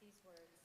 these words.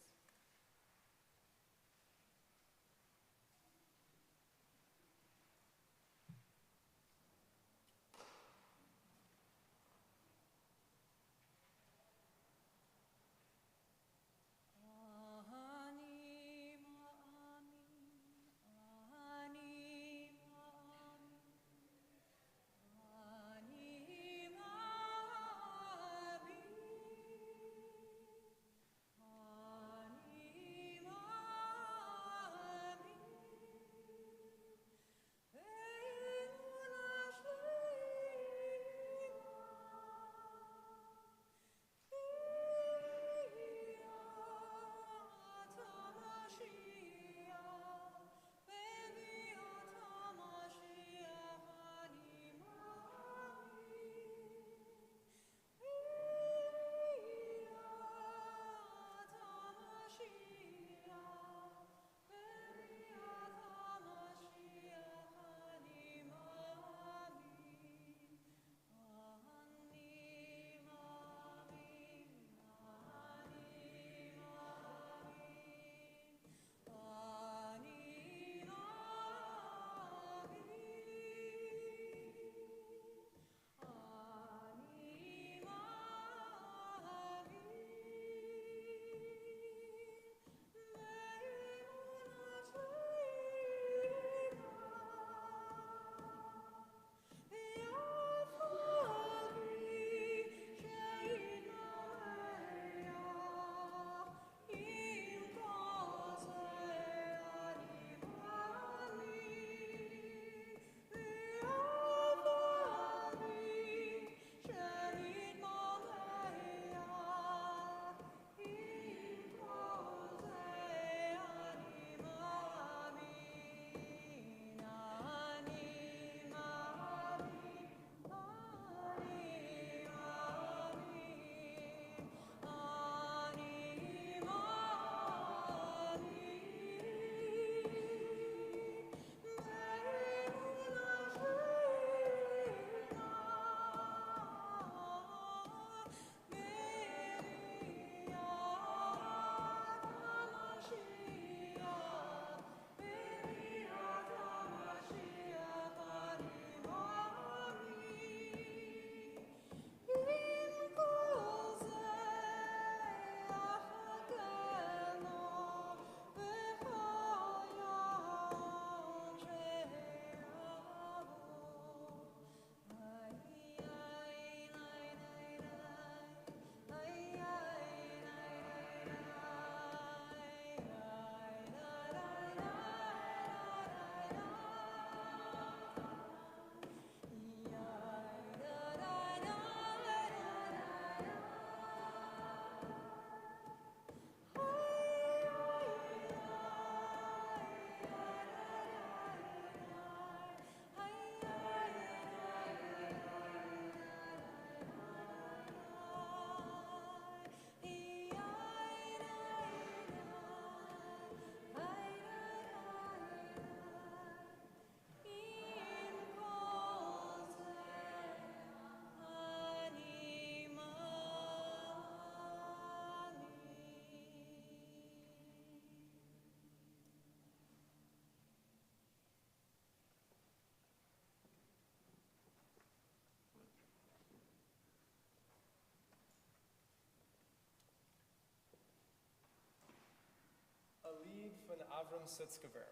A lied von Avram Sutzkever,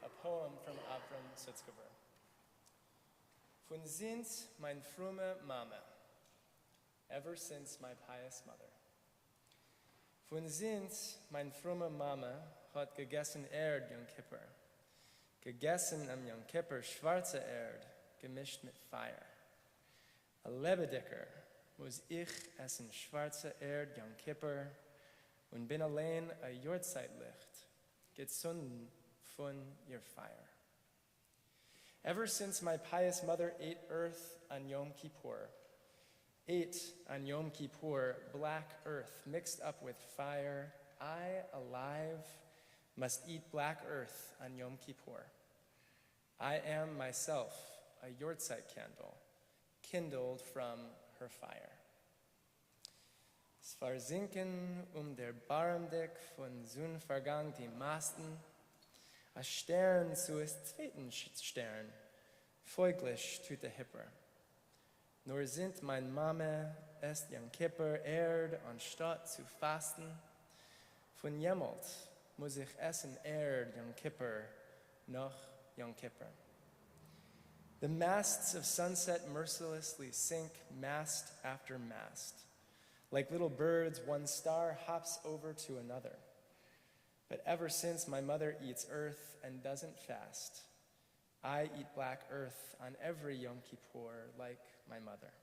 a poem from Avram Sutzkever. Von sind mein frumme Mame, ever since my pious mother. Von sind mein frumme Mame hat gegessen Erd Yom Kippur, gegessen am Yom Kippur schwarze Erd, gemischt mit Feuer. A Lebediker muss ich essen schwarze Erd Yom Kippur und bin allein a Jortzeitlicht, gezunden von your fire. Ever since my pious mother ate earth on Yom Kippur, ate on Yom Kippur black earth mixed up with fire, I, alive, must eat black earth on Yom Kippur. I am myself a Yortzeit candle, kindled from her fire. Es versinken der Barmdeck von Sonnenvergang die Masten, a Stern zu es zweiten Stern, folglich tut der Hipper. Nur sind mein Mame est Yom Kippur Erd anstatt zu fasten, von jemals muss ich essen Erd Yom Kippur noch Yom Kippur. The masts of sunset mercilessly sink mast after mast. Like little birds, one star hops over to another. But ever since my mother eats earth and doesn't fast, I eat black earth on every Yom Kippur like my mother.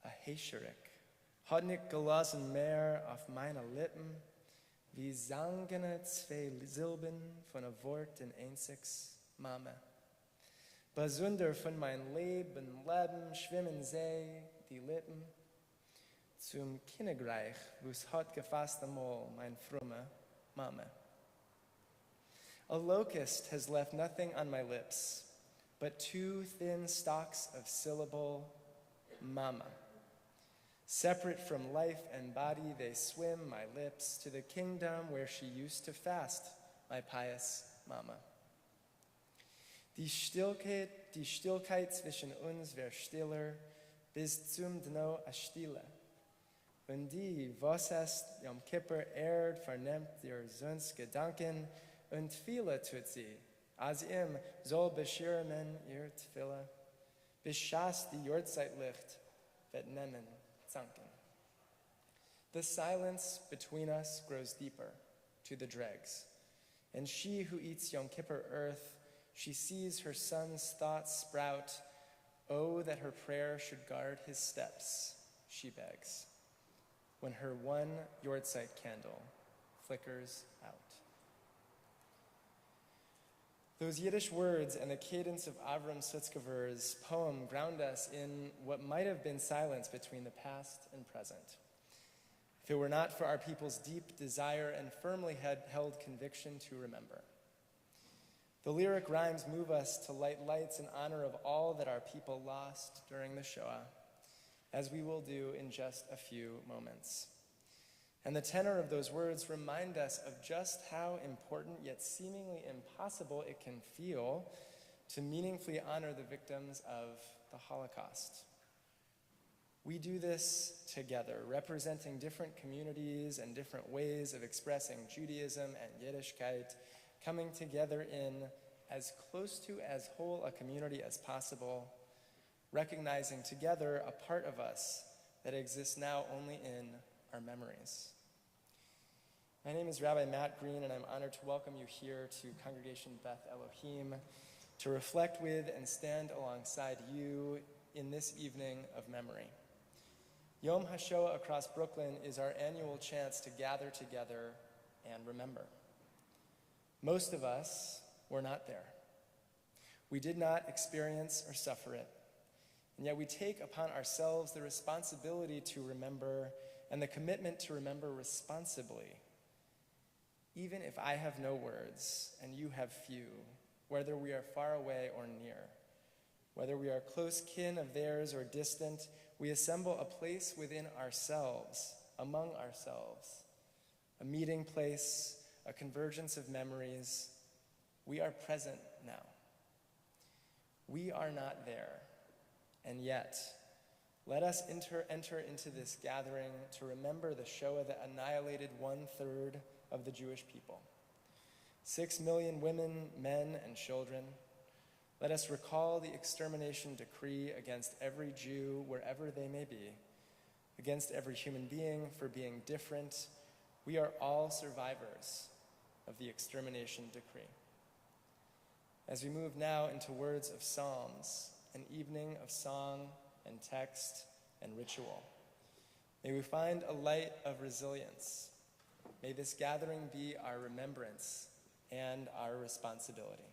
A Hesherik, hodnik gelassen mehr auf meine Lippen, wie sangene zwei Silben von a Wort in einzigs Mame. Besonder von mein Leben schwimmen sie, die Lippen, zum Königreich, wo's hat gefasst einmal mein fromme Mame. A locust has left nothing on my lips, but two thin stalks of syllable mama. Separate from life and body, they swim my lips to the kingdom where she used to fast, my pious mama. Die Stillkeit zwischen uns wär stiller, bis zum Dno a Stille. Und die, was es Yom Kippur Erd vernimmt ihr Söns Gedanken und viele tut sie, als ihm soll beschirmen ihr Tfille, bis Schas die Jortzeitlicht wird nehmen zanken. The silence between us grows deeper to the dregs, and she who eats Yom Kippur earth, she sees her son's thoughts sprout. Oh, that her prayer should guard his steps, she begs, when her one Yortzeit candle flickers out. Those Yiddish words and the cadence of Avram Sutzkever's poem ground us in what might have been silence between the past and present. If it were not for our people's deep desire and firmly held conviction to remember. The lyric rhymes move us to light lights in honor of all that our people lost during the Shoah, as we will do in just a few moments. And the tenor of those words remind us of just how important yet seemingly impossible it can feel to meaningfully honor the victims of the Holocaust. We do this together, representing different communities and different ways of expressing Judaism and Yiddishkeit, coming together in as close to as whole a community as possible, recognizing together a part of us that exists now only in our memories. My name is Rabbi Matt Green, and I'm honored to welcome you here to Congregation Beth Elohim to reflect with and stand alongside you in this evening of memory. Yom HaShoah Across Brooklyn is our annual chance to gather together and remember. Most of us were not there. We did not experience or suffer it, and yet we take upon ourselves the responsibility to remember and the commitment to remember responsibly. Even if I have no words and you have few, whether we are far away or near, whether we are close kin of theirs or distant, we assemble a place within ourselves, among ourselves, a meeting place, a convergence of memories. We are present now. We are not there, and yet, let us enter into this gathering to remember the Shoah that annihilated 1/3 of the Jewish people. 6 million women, men, and children. Let us recall the extermination decree against every Jew, wherever they may be, against every human being for being different. We are all survivors of the extermination decree. As we move now into words of Psalms, an evening of song and text and ritual, may we find a light of resilience. May this gathering be our remembrance and our responsibility.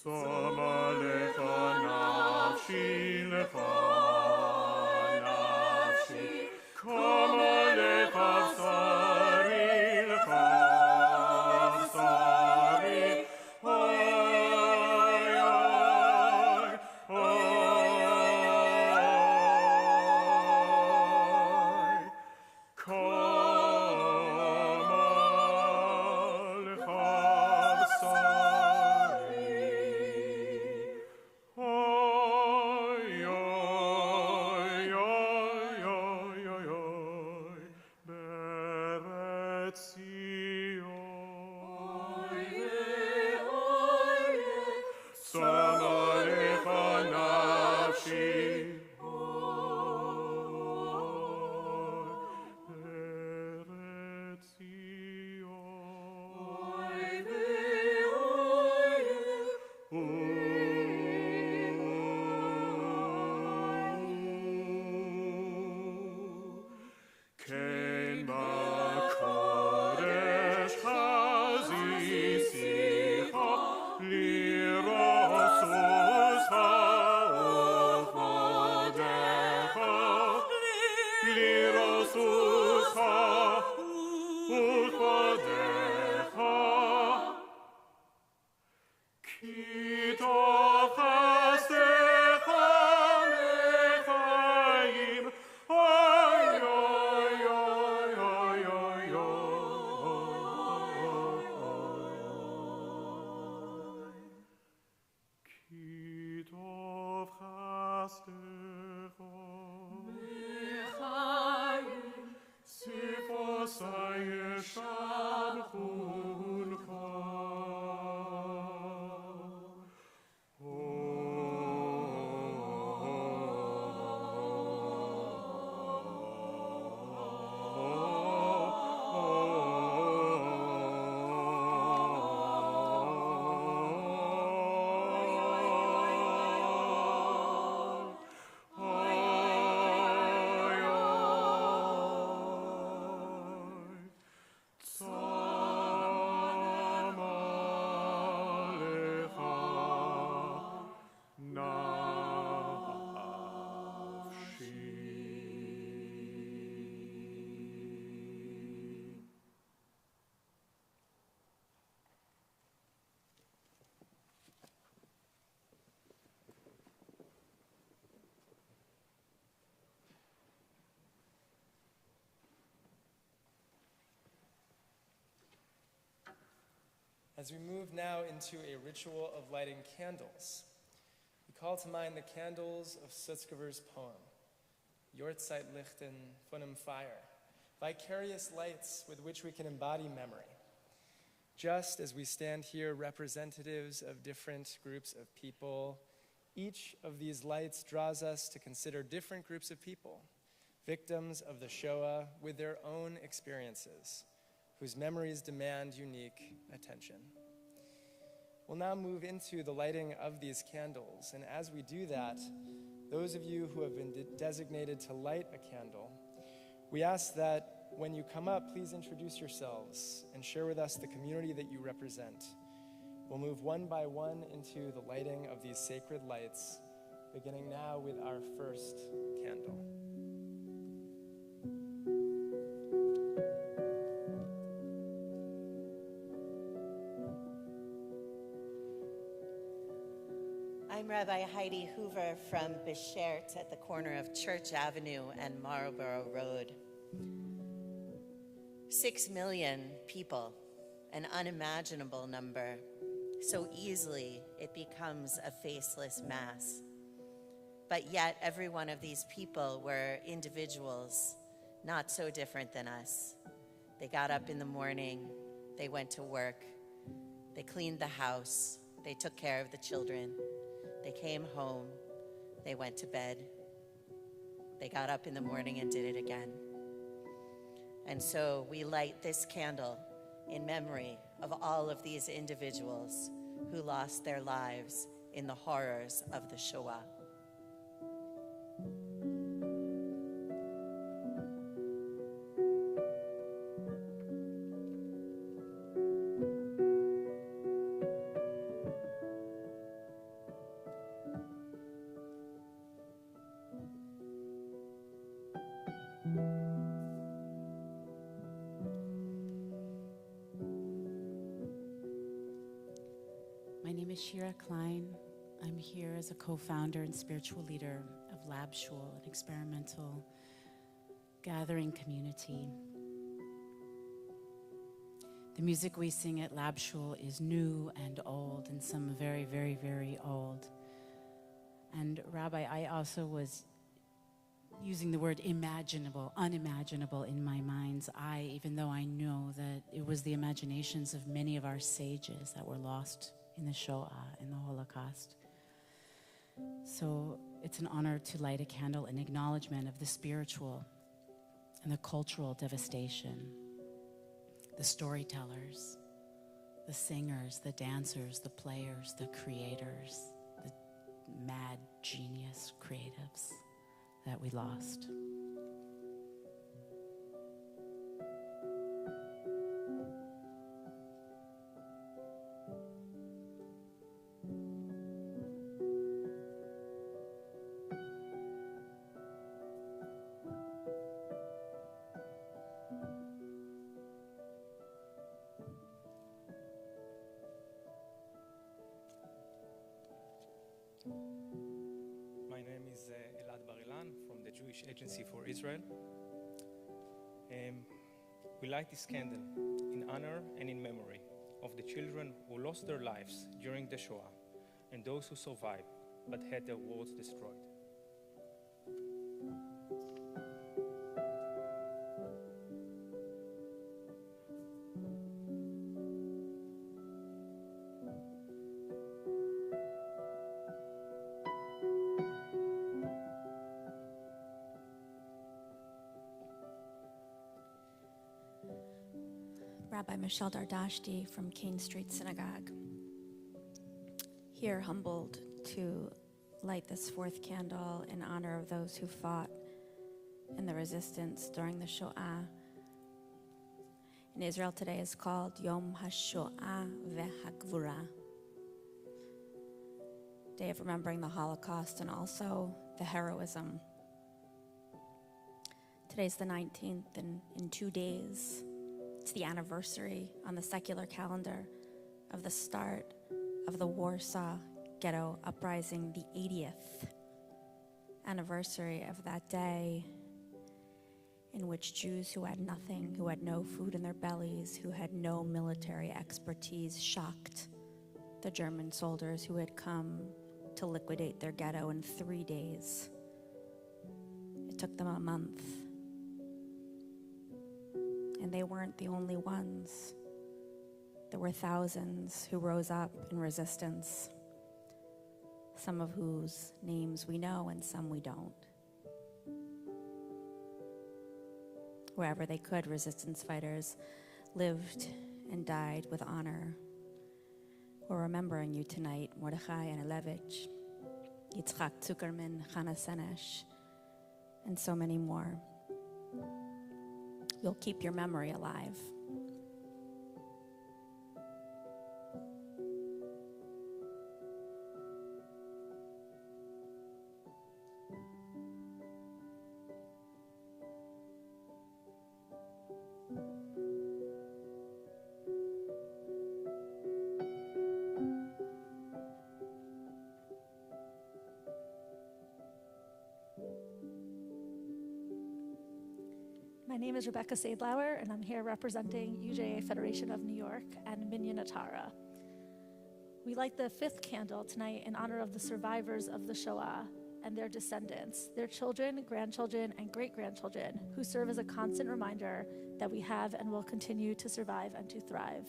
Soma lecha nafshi lecha nafshi Kama lecha sari lecha sari Oy, oy, oy As we move now into a ritual of lighting candles, we call to mind the candles of Sutzkever's poem, Yortzeit-Lichten von dem Fire, vicarious lights with which we can embody memory. Just as we stand here representatives of different groups of people, each of these lights draws us to consider different groups of people, victims of the Shoah with their own experiences, whose memories demand unique attention. We'll now move into the lighting of these candles, and as we do that, those of you who have been designated to light a candle, we ask that when you come up, please introduce yourselves and share with us the community that you represent. We'll move one by one into the lighting of these sacred lights, beginning now with our first candle. I'm Rabbi Heidi Hoover from Beshert at the corner of Church Avenue and Marlborough Road. 6 million people, an unimaginable number. So easily it becomes a faceless mass. But yet every one of these people were individuals, not so different than us. They got up in the morning, they went to work, they cleaned the house, they took care of the children. They came home, they went to bed, they got up in the morning and did it again. And so we light this candle in memory of all of these individuals who lost their lives in the horrors of the Shoah. name is Shira Klein. I'm here as a co-founder and spiritual leader of Lab Shul, an experimental gathering community. The music we sing at Lab Shul is new and old, and some very, very, very old. And Rabbi, I also was using the word imaginable, unimaginable in my mind's eye, even though I know that it was the imaginations of many of our sages that were lost in the Shoah, in the Holocaust. So it's an honor to light a candle in acknowledgement of the spiritual and the cultural devastation, the storytellers, the singers, the dancers, the players, the creators, the mad genius creatives that we lost. My name is Elad Bar-Ilan from the Jewish Agency for Israel. We light this candle in honor and in memory of the children who lost their lives during the Shoah and those who survived but had their worlds destroyed. Rabbi Michelle Dardashti from Kane Street Synagogue. Here humbled to light this fourth candle in honor of those who fought in the resistance during the Shoah. In Israel today is called Yom HaShoah Across Day of remembering the Holocaust and also the heroism. Today's the 19th, and in 2 days, it's the anniversary on the secular calendar of the start of the Warsaw Ghetto Uprising, the 80th anniversary of that day in which Jews who had nothing, who had no food in their bellies, who had no military expertise, shocked the German soldiers who had come to liquidate their ghetto in 3 days. It took them a month. And they weren't the only ones. There were thousands who rose up in resistance, some of whose names we know and some we don't. Wherever they could, resistance fighters lived and died with honor. We're remembering you tonight, Mordechai Anilevich, Yitzchak Zuckerman, Chana Senesh, and so many more. You'll keep your memory alive. My name is Rebecca Seidlauer, and I'm here representing UJA Federation of New York and Minyan Atara. We light the fifth candle tonight in honor of the survivors of the Shoah and their descendants, their children, grandchildren, and great-grandchildren, who serve as a constant reminder that we have and will continue to survive and to thrive.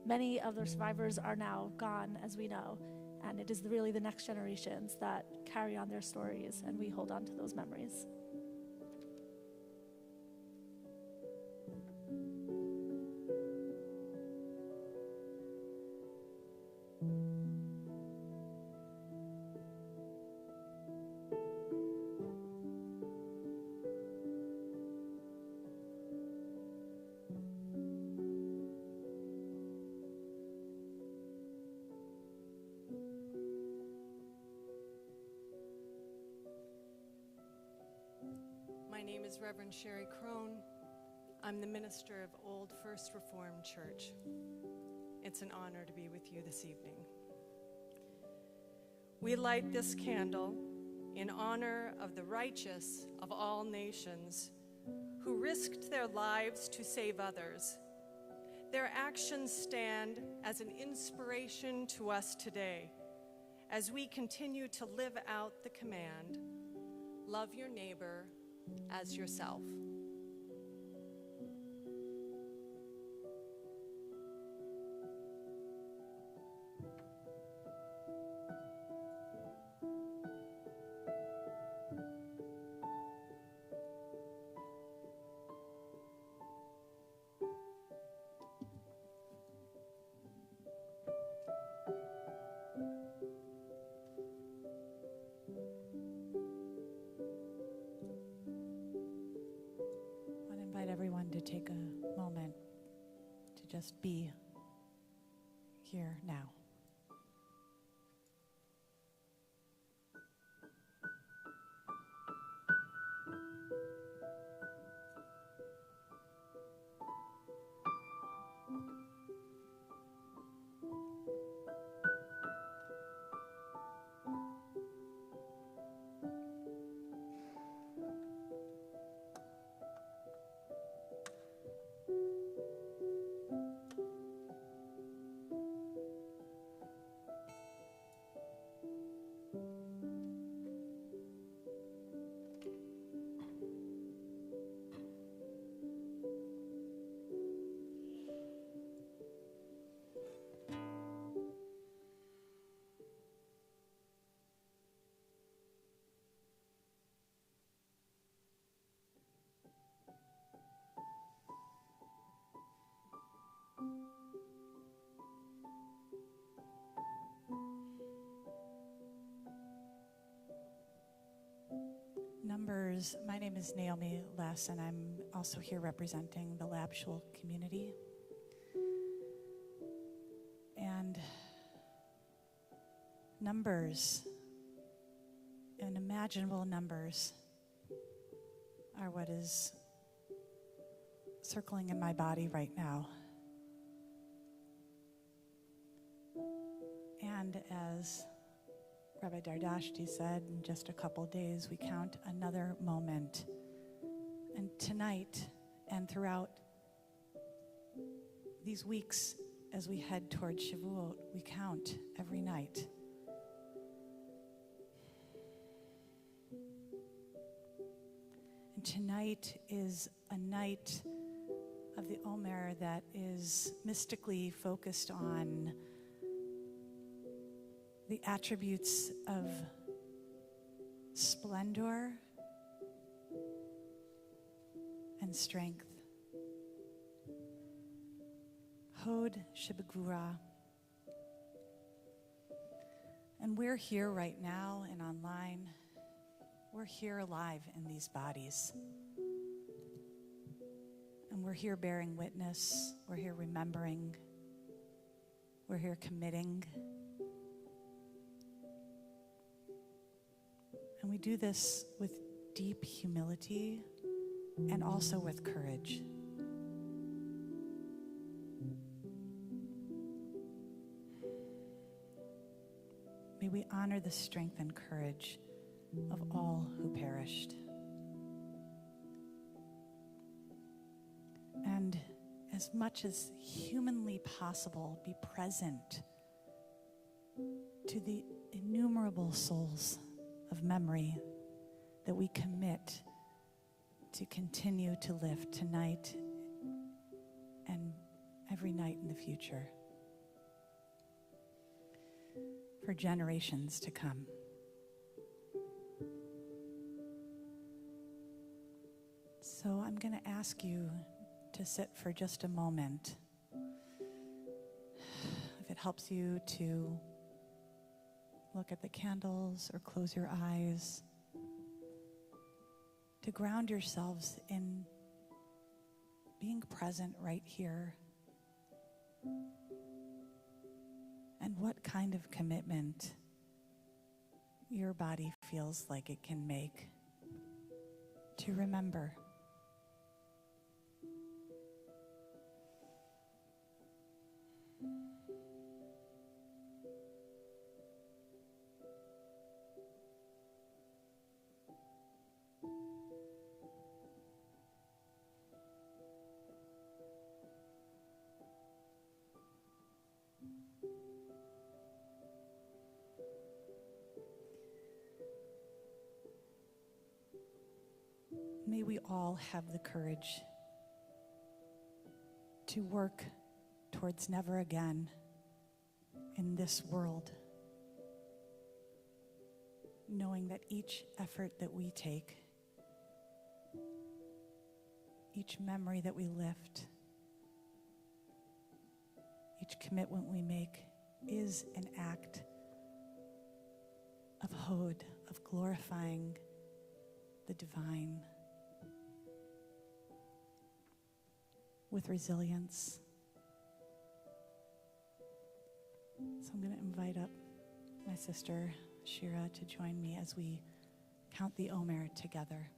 Many of the survivors are now gone, as we know, and it is really the next generations that carry on their stories, and we hold on to those memories. My name is Reverend Sherry Crone. I'm the minister of Old First Reformed Church. It's an honor to be with you this evening. We light this candle in honor of the righteous of all nations who risked their lives to save others. Their actions stand as an inspiration to us today as we continue to live out the command, love your neighbor as yourself. Everyone to take a moment to just be here now. Numbers, my name is Naomi Less, and I'm also here representing the Lab Shul community. And numbers, unimaginable numbers, are what is circling in my body right now. And as Rabbi Dardashti said, in just a couple days, we count another moment. And tonight and throughout these weeks, as we head toward Shavuot, we count every night. And tonight is a night of the Omer that is mystically focused on the attributes of splendor and strength. Hod Shebegvura. And we're here right now and online. We're here alive in these bodies. And we're here bearing witness. We're here remembering. We're here committing. And we do this with deep humility and also with courage. May we honor the strength and courage of all who perished. And as much as humanly possible, be present to the innumerable souls of memory that we commit to continue to lift tonight and every night in the future for generations to come. So I'm going to ask you to sit for just a moment. If it helps you to look at the candles or close your eyes, to ground yourselves in being present right here. And what kind of commitment your body feels like it can make to remember. May we all have the courage to work towards never again in this world, knowing that each effort that we take, each memory that we lift, each commitment we make is an act of hod, of glorifying the divine with resilience. So I'm going to invite up my sister Shira to join me as we count the Omer together.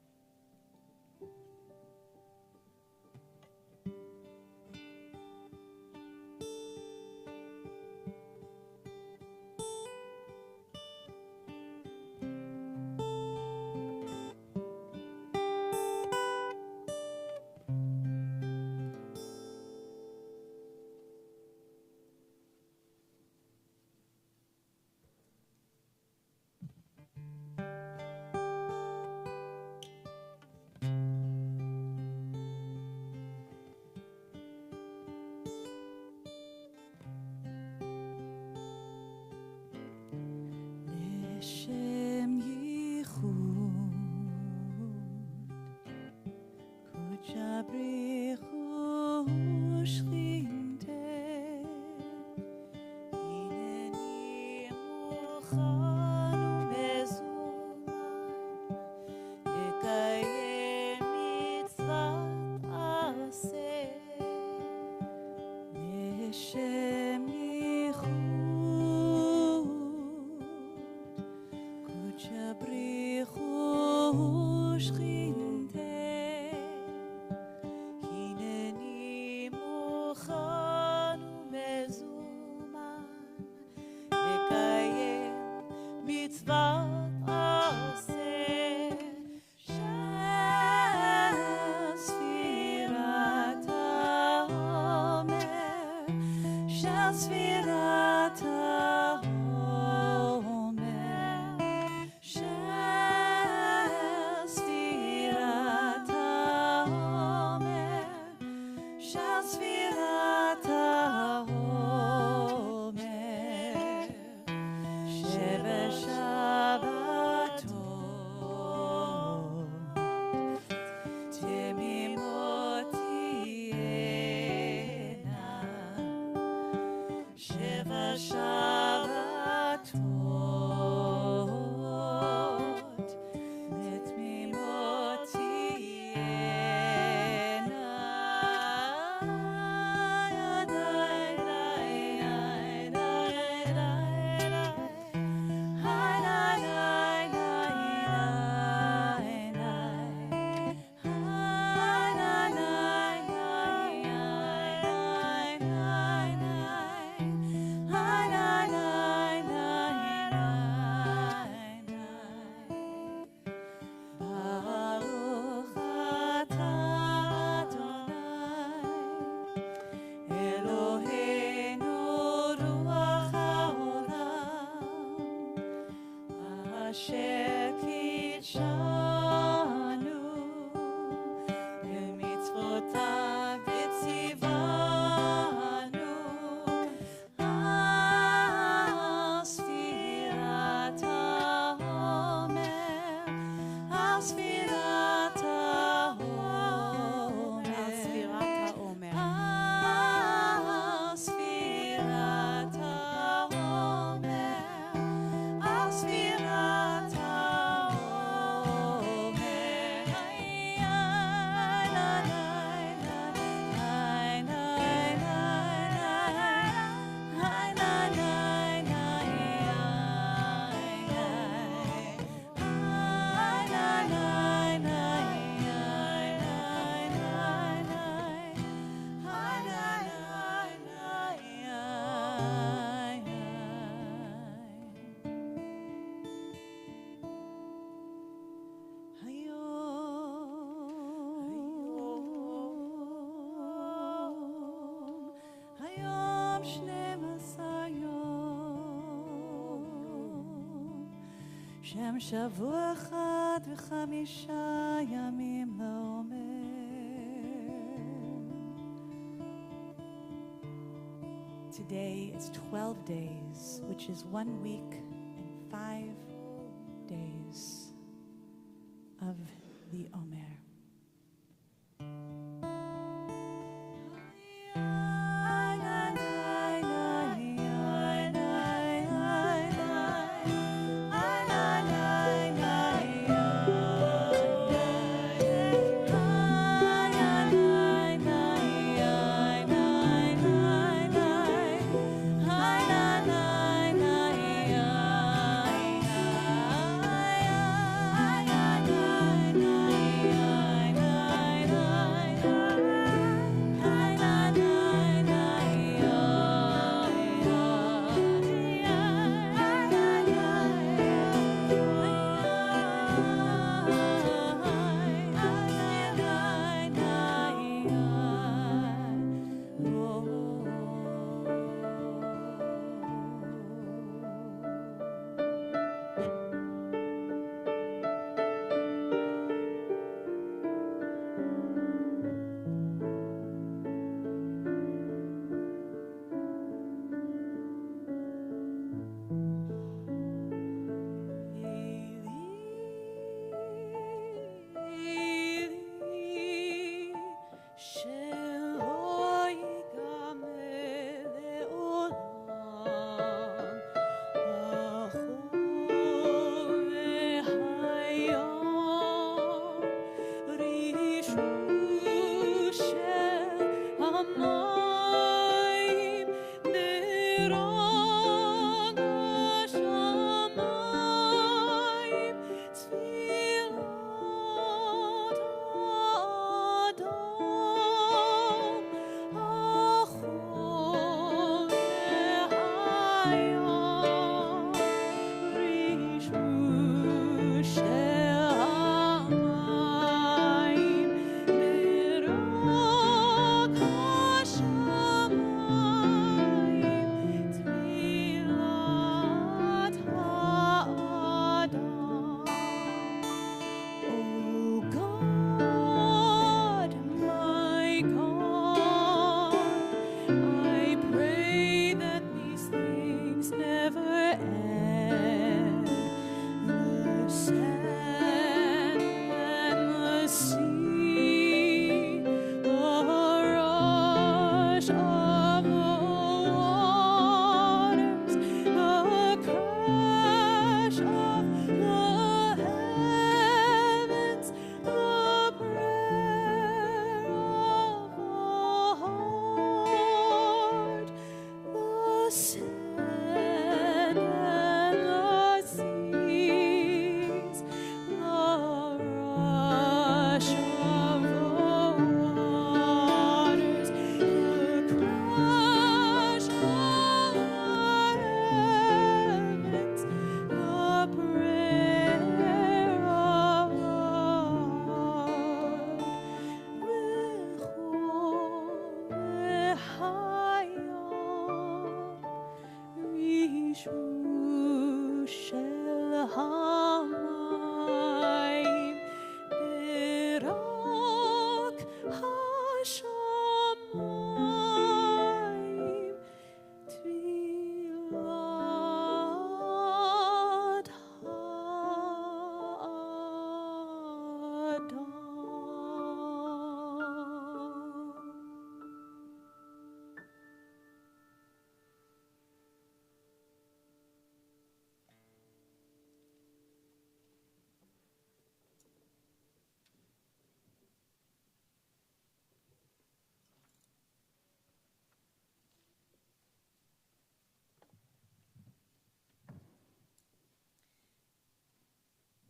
שם שבוע אחד ו5 ימים today is 12 days, which is 1 week and 5 days of the Omer.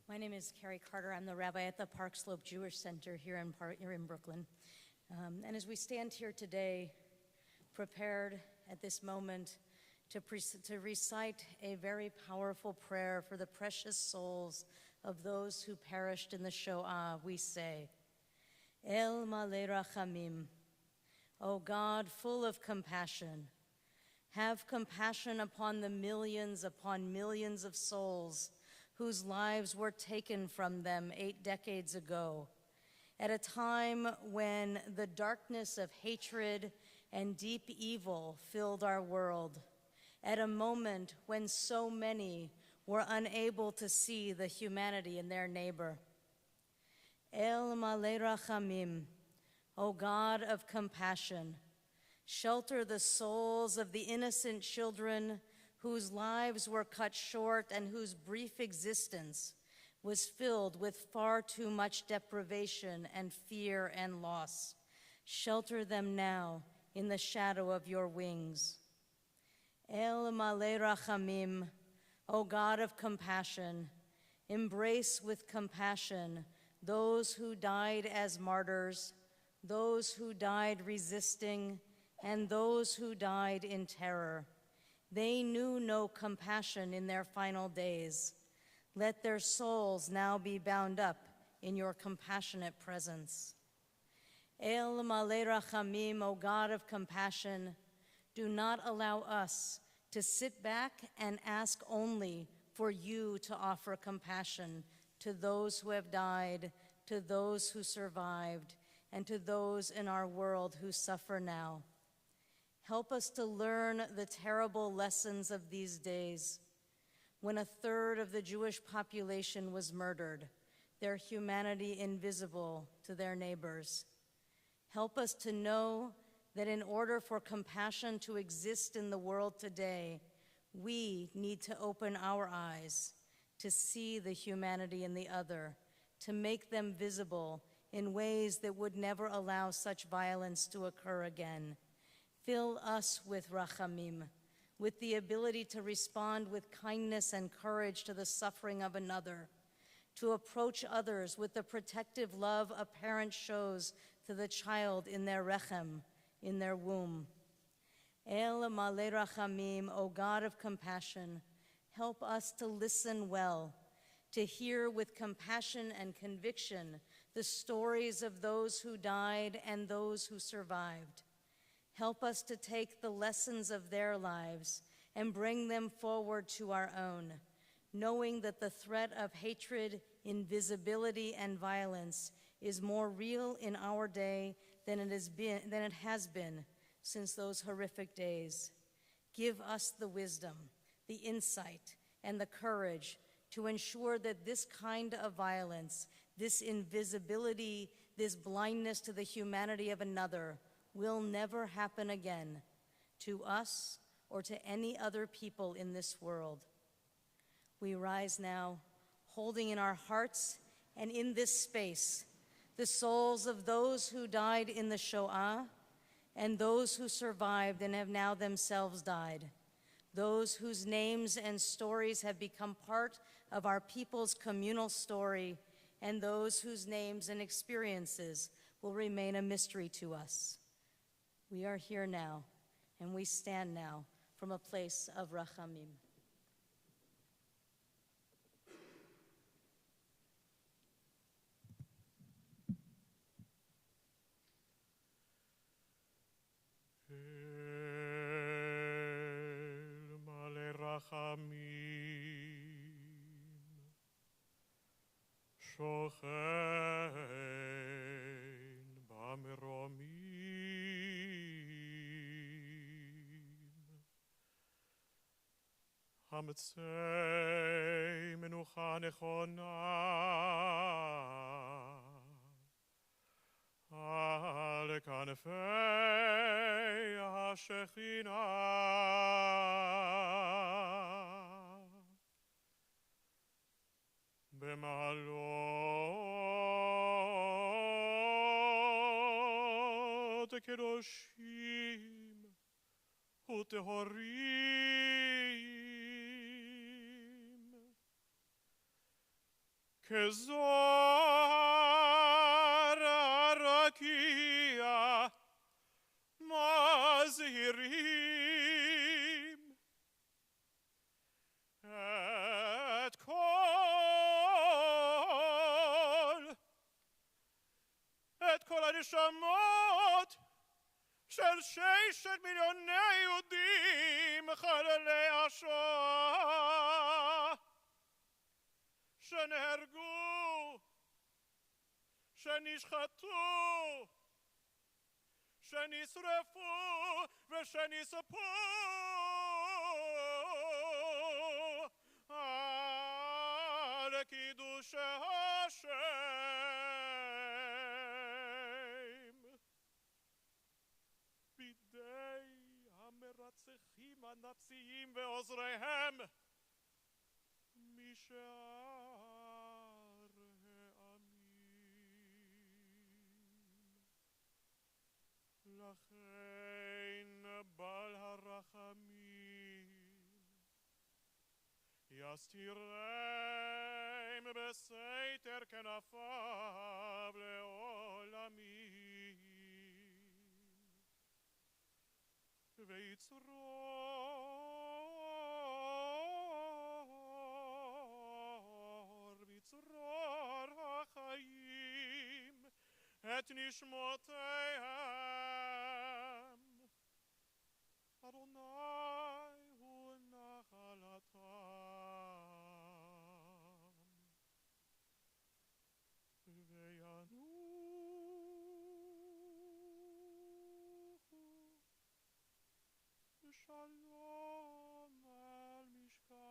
My name is Carrie Carter. I'm the rabbi at the Park Slope Jewish Center here in Brooklyn. And as we stand here today, prepared at this moment to recite a very powerful prayer for the precious souls of those who perished in the Shoah, we say, El Malei Rachamim, O God, full of compassion, have compassion upon the millions upon millions of souls whose lives were taken from them 8 decades ago, at a time when the darkness of hatred and deep evil filled our world, at a moment when so many were unable to see the humanity in their neighbor. El Malei Rachamim, O God of compassion, shelter the souls of the innocent children whose lives were cut short and whose brief existence was filled with far too much deprivation and fear and loss. Shelter them now in the shadow of your wings. El Malei Rachamim, O God of compassion, embrace with compassion those who died as martyrs, those who died resisting, and those who died in terror. They knew no compassion in their final days. Let their souls now be bound up in your compassionate presence. El Malei Rachamim, O God of compassion, do not allow us to sit back and ask only for you to offer compassion to those who have died, to those who survived, and to those in our world who suffer now. Help us to learn the terrible lessons of these days, when a third of the Jewish population was murdered, their humanity invisible to their neighbors. Help us to know that in order for compassion to exist in the world today, we need to open our eyes to see the humanity in the other, to make them visible in ways that would never allow such violence to occur again. Fill us with rachamim, with the ability to respond with kindness and courage to the suffering of another, to approach others with the protective love a parent shows to the child in their rechem, in their womb. El Malei Rachamim, O God of compassion, help us to listen well, to hear with compassion and conviction the stories of those who died and those who survived. Help us to take the lessons of their lives and bring them forward to our own, knowing that the threat of hatred, invisibility, and violence is more real in our day than it has been since those horrific days. Give us the wisdom, the insight, and the courage to ensure that this kind of violence, this invisibility, this blindness to the humanity of another will never happen again to us or to any other people in this world. We rise now, holding in our hearts and in this space the souls of those who died in the Shoah and those who survived and have now themselves died, those whose names and stories have become part of our people's communal story, and those whose names and experiences will remain a mystery to us. We are here now, and we stand now from a place of rachamim. El Malei Rachamim, shochen b'meromim, hametzei menucha nechona על כנפי השכינה. במעלות קדושים וטהורים, כזוהר הרקיע מזהירים את כל הנשמות של 6 מיליוני יהודים חללי השואה שנהרגו, שנשחטו, שנשרפו ושנספו על קידוש השם. בידי המרצחים הנאציים ועוזריהם משאר העמים. לכן בעל הרחמים יסתירם בסתר כנפיו לעולמים, ויצרור החיים את נשמותיהם. אדוני הוא נחלתם, וינוחו שלום על משכבם.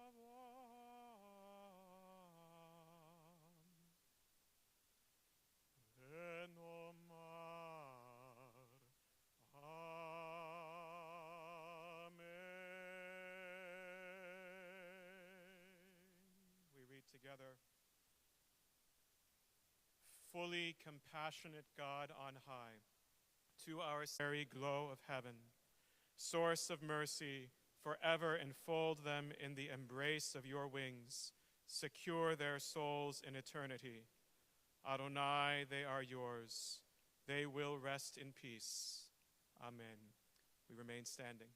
ונאמר Amen. We read together. Fully compassionate God on high, to our starry glow of heaven, source of mercy, forever enfold them in the embrace of your wings, secure their souls in eternity. Adonai, they are yours. They will rest in peace. Amen. We remain standing.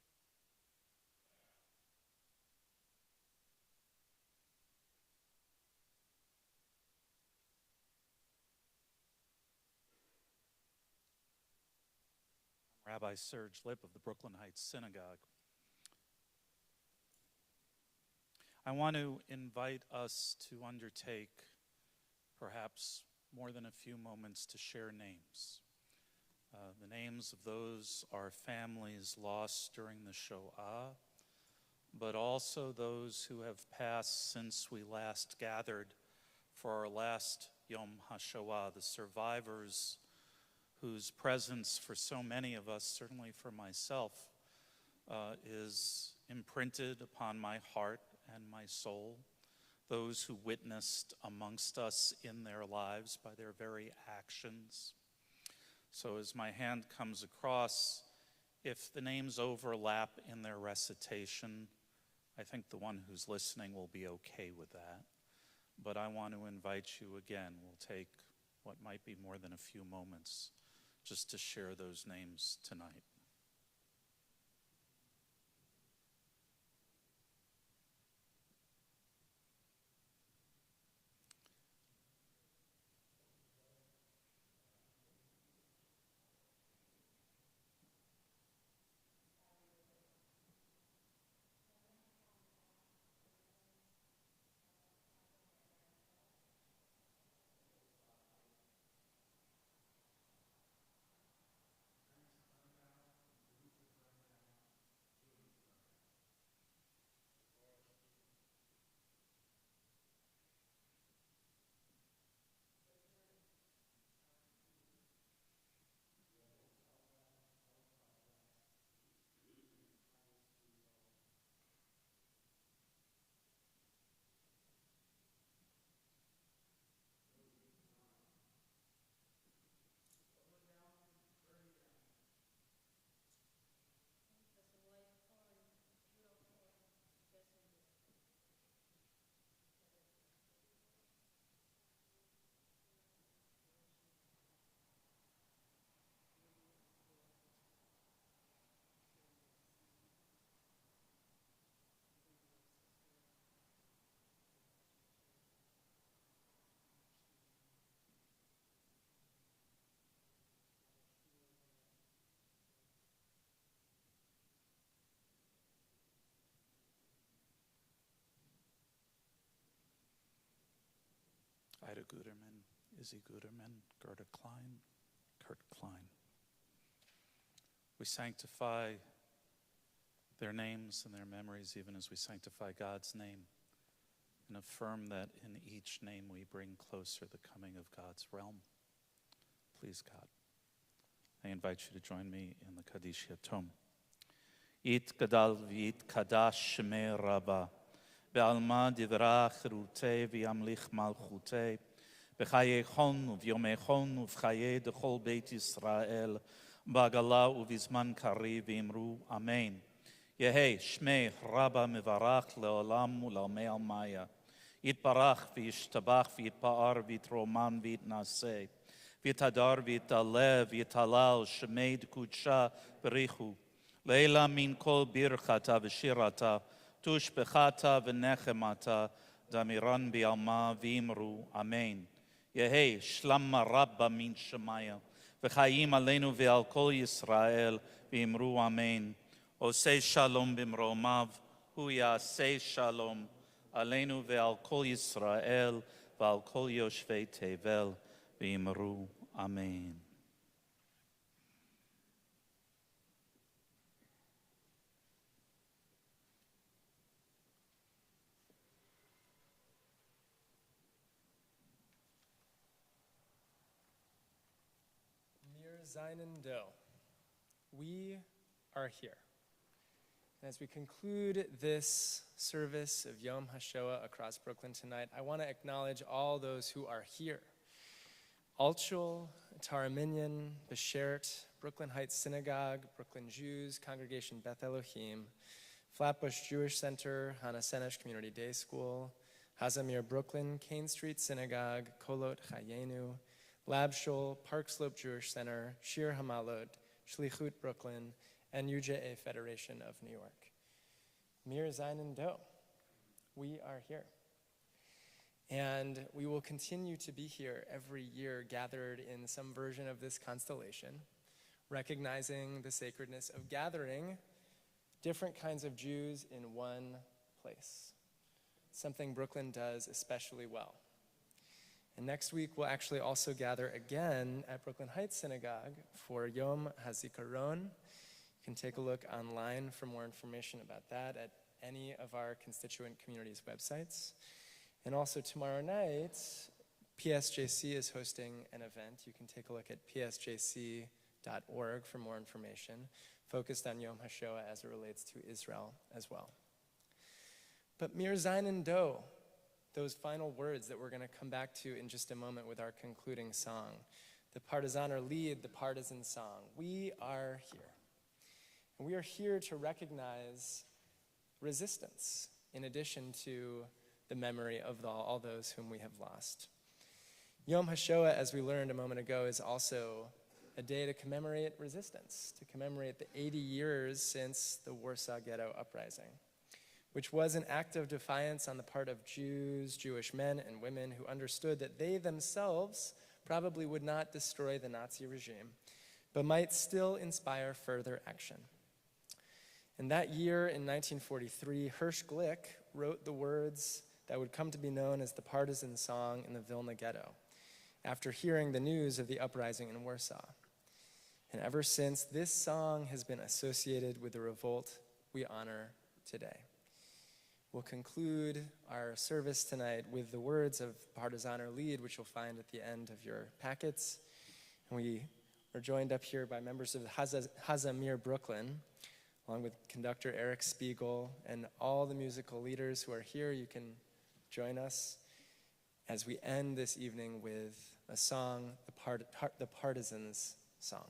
Rabbi Serge Lipp of the Brooklyn Heights Synagogue. I want to invite us to undertake perhaps more than a few moments to share names. The names of those our families lost during the Shoah, but also those who have passed since we last gathered for our last Yom HaShoah, the survivors whose presence for so many of us, certainly for myself, is imprinted upon my heart and my soul, those who witnessed amongst us in their lives by their very actions. So as my hand comes across, if the names overlap in their recitation, I think the one who's listening will be okay with that. But I want to invite you again. We'll take what might be more than a few moments just to share those names tonight. Ida Guterman, Izzy Guterman, Gerda Klein, Kurt Klein. We sanctify their names and their memories, even as we sanctify God's name, and affirm that in each name we bring closer the coming of God's realm. Please, God, I invite you to join me in the Kaddish Yatom. It gadal v'it kadash shemei rabba, be'alma divra chirutei v'yamlich malchutei, b'chayechon u'v'yomechon u'v'chayei dechol beit Yisrael, b'agala u'v'zman kari v'imru amen. Yehei shmei rabba mevarach le'olam u'l'almei almaya, yitbarach v'yishtabach v'yitpa'ar v'yitroman v'yitnaseh, v'yitadar v'yitalev v'yitalal shemei d'kudsha b'richu, Leila min kol birchata v'shirata, tushbechata v'nechemata, damiran bi'alma v'imru, amen. Yehei shlamma rabba min shemaya, v'chayim aleinu v'al kol Yisrael, v'imru, amen. Osei shalom b'mromav, hu yasei shalom, aleinu v'al kol Yisrael, v'al kol yoshvei tevel, v'imru, amen. Seinen Do. We are here. And as we conclude this service of Yom HaShoah Across Brooklyn tonight, I want to acknowledge all those who are here. Altshul, Taraminyan, Beshert, Brooklyn Heights Synagogue, Brooklyn Jews, Congregation Beth Elohim, Flatbush Jewish Center, Hana Senesh Community Day School, Hazamir Brooklyn, Kane Street Synagogue, Kolot Chayenu, Lab Shul, Park Slope Jewish Center, Shir Hamalot, Shlichut Brooklyn, and UJA Federation of New York. Mir Seinen Do. We are here. And we will continue to be here every year, gathered in some version of this constellation, recognizing the sacredness of gathering different kinds of Jews in one place, something Brooklyn does especially well. And next week, we'll actually also gather again at Brooklyn Heights Synagogue for Yom HaZikaron. You can take a look online for more information about that at any of our constituent communities' websites. And also tomorrow night, PSJC is hosting an event. You can take a look at psjc.org for more information, focused on Yom HaShoah as it relates to Israel as well. But Mir Seinen Do, those final words that we're going to come back to in just a moment with our concluding song. The partisaner lead, the partisan song. We are here. And we are here to recognize resistance in addition to the memory of all those whom we have lost. Yom HaShoah, as we learned a moment ago, is also a day to commemorate resistance, to commemorate the 80 years since the Warsaw Ghetto Uprising, which was an act of defiance on the part of Jews, Jewish men and women who understood that they themselves probably would not destroy the Nazi regime, but might still inspire further action. And that year in 1943, Hirsch Glick wrote the words that would come to be known as the partisan song in the Vilna Ghetto, after hearing the news of the uprising in Warsaw. And ever since, this song has been associated with the revolt we honor today. We'll conclude our service tonight with the words of Partisaner Lead, which you'll find at the end of your packets. And we are joined up here by members of Hazamir Brooklyn, along with conductor Eric Spiegel and all the musical leaders who are here. You can join us as we end this evening with a song, the Partisans' Song.